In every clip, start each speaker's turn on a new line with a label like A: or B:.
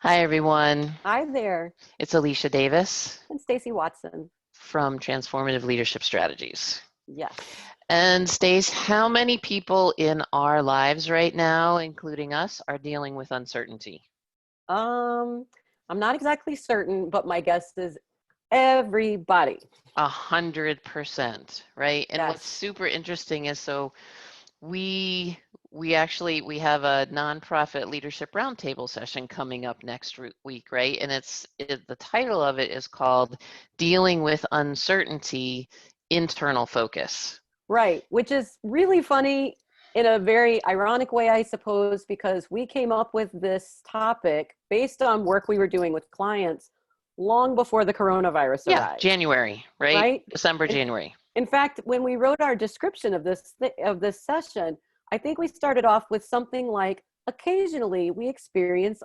A: Hi, everyone.
B: Hi there,
A: It's Alicia Davis
B: and Stacy Watson.
A: from Transformative Leadership Strategies.
B: Yes.
A: And Stace, how many people in our lives right now, including us, are dealing with uncertainty?
B: Um, I'm not exactly certain, but my guess is everybody.
A: 100%, right? And what's
B: Yes.
A: super interesting is we we have a nonprofit leadership roundtable session coming up next week, right? And the title of it is called Dealing with Uncertainty, Internal Focus.
B: Right. Which is really funny in a very ironic way, I suppose, because we came up with this topic based on work we were doing with clients long before the coronavirus
A: Yeah,
B: arrived,
A: January, right?
B: right?
A: December,
B: In,
A: January.
B: in fact, when we wrote our description of this session, I think we started off with something like occasionally we experience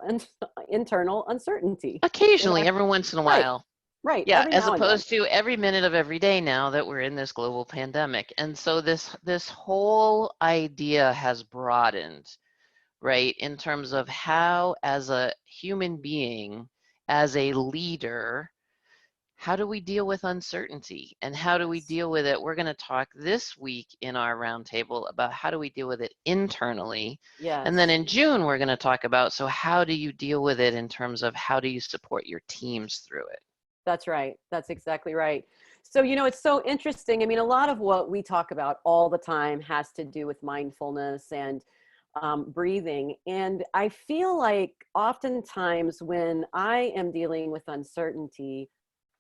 B: internal uncertainty in
A: Occasionally,
B: our
A: every once in a
B: right,
A: while.
B: right,
A: Yeah,
B: every
A: as
B: now and then.
A: opposed to every minute of every day now that we're in this global pandemic. And so this whole idea has broadened, right, in terms of how, as a human being, as a leader, how do we deal with uncertainty and how do we
B: Yes.
A: deal with it? We're going to talk this week in our roundtable about how do we deal with it internally. And then
B: Yes.
A: in June, we're going to talk about, so how do you deal with it in terms of how do you support your teams through it?
B: That's right. That's exactly right. So, it's so interesting. I mean, a lot of what we talk about all the time has to do with mindfulness and breathing. And I feel like oftentimes when I am dealing with uncertainty,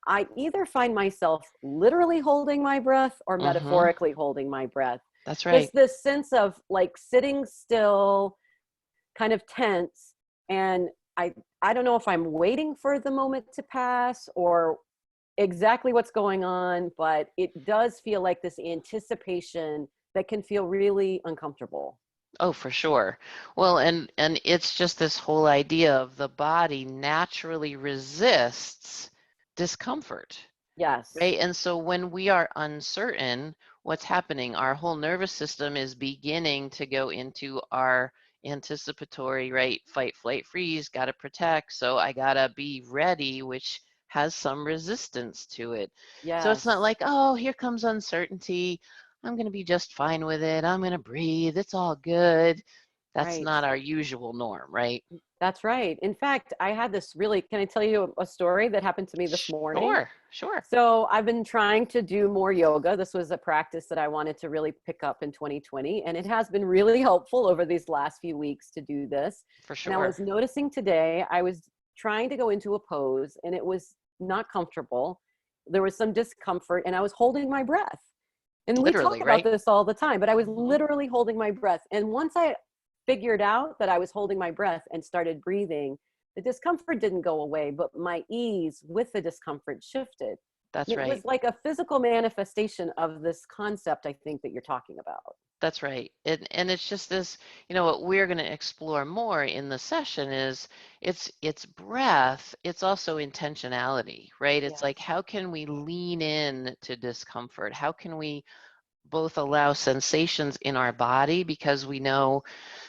B: I either find myself literally holding my breath or
A: Mm-hmm.
B: metaphorically holding my breath.
A: That's right.
B: Just this sense of like sitting still, kind of tense, and I don't know if I'm waiting for the moment to pass or exactly what's going on, but it does feel like this anticipation that can feel really uncomfortable.
A: Oh, for sure. Well, and it's just this whole idea of the body naturally resists discomfort,
B: Yes.
A: right? And so when we are uncertain, what's happening? Our whole nervous system is beginning to go into our anticipatory, right? Fight, flight, freeze, got to protect. So I got to be ready, which has some resistance to it. So it's not
B: Yes.
A: like, oh, here comes uncertainty. I'm going to be just fine with it. I'm going to breathe. It's all good. That's
B: Right.
A: not our usual norm, right?
B: That's right. In fact, I had this really, can I tell you a story that happened to me this morning?
A: Sure, sure.
B: So I've been trying to do more yoga. This was a practice that I wanted to really pick up in 2020, and it has been really helpful over these last few weeks to do this.
A: For
B: And I
A: sure.
B: was noticing today, I was trying to go into a pose and it was not comfortable. There was some discomfort and I was holding my breath. And we talk
A: Literally,
B: about
A: right?
B: this all the time, but I was
A: Hmm.
B: literally holding my breath. And once I figured out that I was holding my breath and started breathing, the discomfort didn't go away, but my ease with the discomfort shifted. And
A: That's
B: it
A: right.
B: was like a physical manifestation of this concept, I think, that you're talking about.
A: That's right. And it's just this, what we're going to explore more in the session is it's breath, it's also intentionality, right? It's like
B: Yes.
A: how can we lean in to discomfort? How can we both allow sensations in our body because we know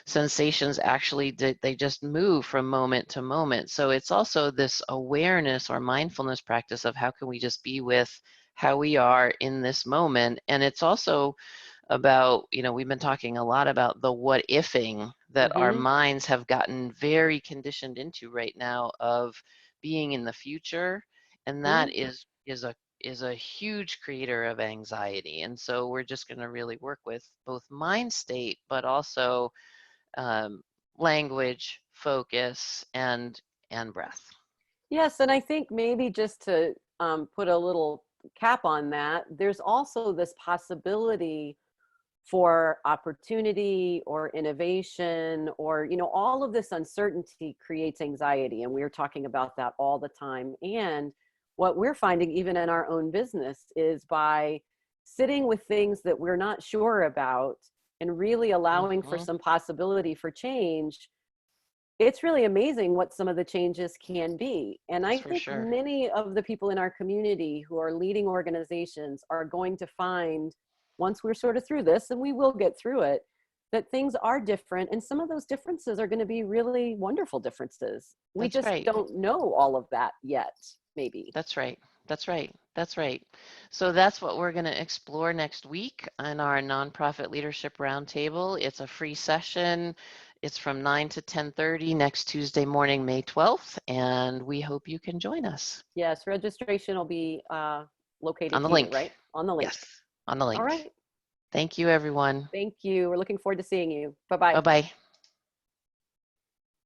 A: sensations actually they just move from moment to moment. So it's also this awareness or mindfulness practice of how can we just be with how we are in this moment. And it's also about, we've been talking a lot about the what ifing that our
B: Mm-hmm.
A: minds have gotten very conditioned into right now of being in the future. And
B: Mm-hmm.
A: that is a huge creator of anxiety. And so we're just going to really work with both mind state, but also um, language, focus, and breath.
B: Yes, and I think maybe just to put a little cap on that, there's also this possibility for opportunity or innovation or, all of this uncertainty creates anxiety. And we're talking about that all the time. And what we're finding, even in our own business, is by sitting with things that we're not sure about and really allowing for
A: Hmm.
B: some possibility for change, it's really amazing what some of the changes can be. And
A: That's
B: I
A: for
B: think
A: sure.
B: many of the people in our community who are leading organizations are going to find, once we're sort of through this, and we will get through it, that things are different, and some of those differences are going to be really wonderful differences. We
A: That's
B: just
A: right.
B: don't know all of that yet, maybe.
A: That's right. That's right. That's right. So that's what we're going to explore next week on our Nonprofit Leadership Roundtable. It's a free session. It's from 9 to 10:30 next Tuesday morning, May 12th, and we hope you can join us
B: Yes, registration will be
A: on
B: located
A: the
B: here,
A: link.
B: right? On the link.
A: Yes, on the
B: All
A: link.
B: right.
A: Thank you, everyone.
B: Thank you. We're looking forward to seeing you. Bye-bye.
A: Bye-bye.